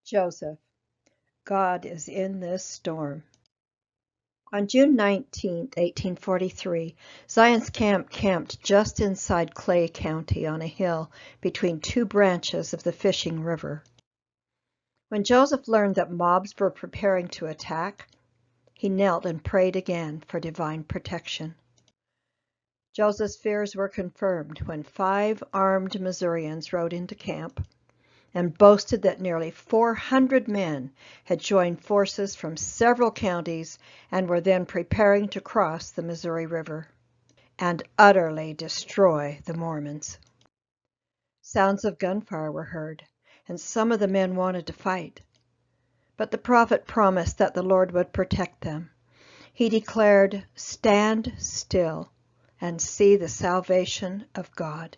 Joseph, God is in this storm. On June 19, 1843, Zion's camp camped just inside Clay County on a hill between two branches of the fishing river. When Joseph learned that mobs were preparing to attack, he knelt and prayed again for divine protection. Joseph's fears were confirmed when 5 armed Missourians rode into camp and boasted that nearly 400 men had joined forces from several counties and were then preparing to cross the Missouri River and utterly destroy the Mormons. Sounds of gunfire were heard, and some of the men wanted to fight. But the prophet promised that the Lord would protect them. He declared, "Stand still and see the salvation of God."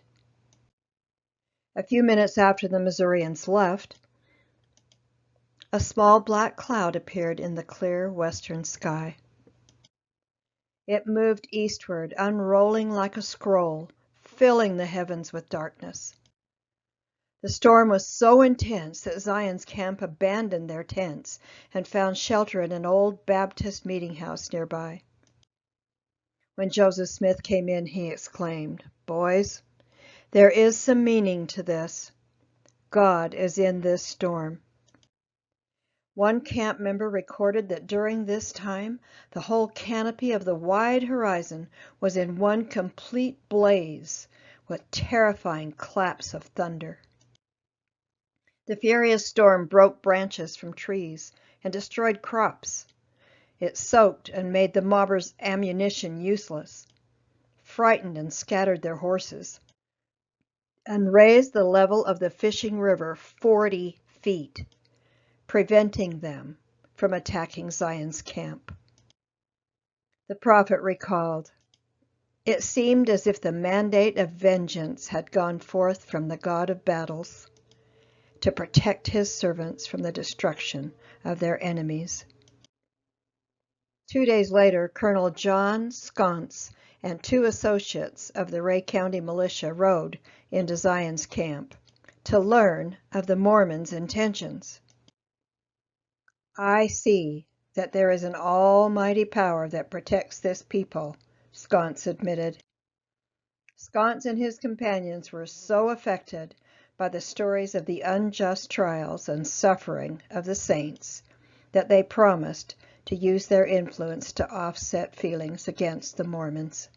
A few minutes after the Missourians left, a small black cloud appeared in the clear western sky. It moved eastward, unrolling like a scroll, filling the heavens with darkness. The storm was so intense that Zion's camp abandoned their tents and found shelter in an old Baptist meeting house nearby. When Joseph Smith came in, he exclaimed, "Boys, there is some meaning to this. God is in this storm." One camp member recorded that during this time, the whole canopy of the wide horizon was in one complete blaze with terrifying claps of thunder. The furious storm broke branches from trees and destroyed crops. It soaked and made the mobbers' ammunition useless, frightened and scattered their horses, and raised the level of the fishing river 40 feet, preventing them from attacking Zion's camp. The prophet recalled, "It seemed as if the mandate of vengeance had gone forth from the God of battles to protect his servants from the destruction of their enemies." 2 days later, Colonel John Sconce and 2 associates of the Ray County militia rode into Zion's camp to learn of the Mormons' intentions. "I see that there is an almighty power that protects this people," Sconce admitted. Sconce and his companions were so affected by the stories of the unjust trials and suffering of the saints that they promised to use their influence to offset feelings against the Mormons.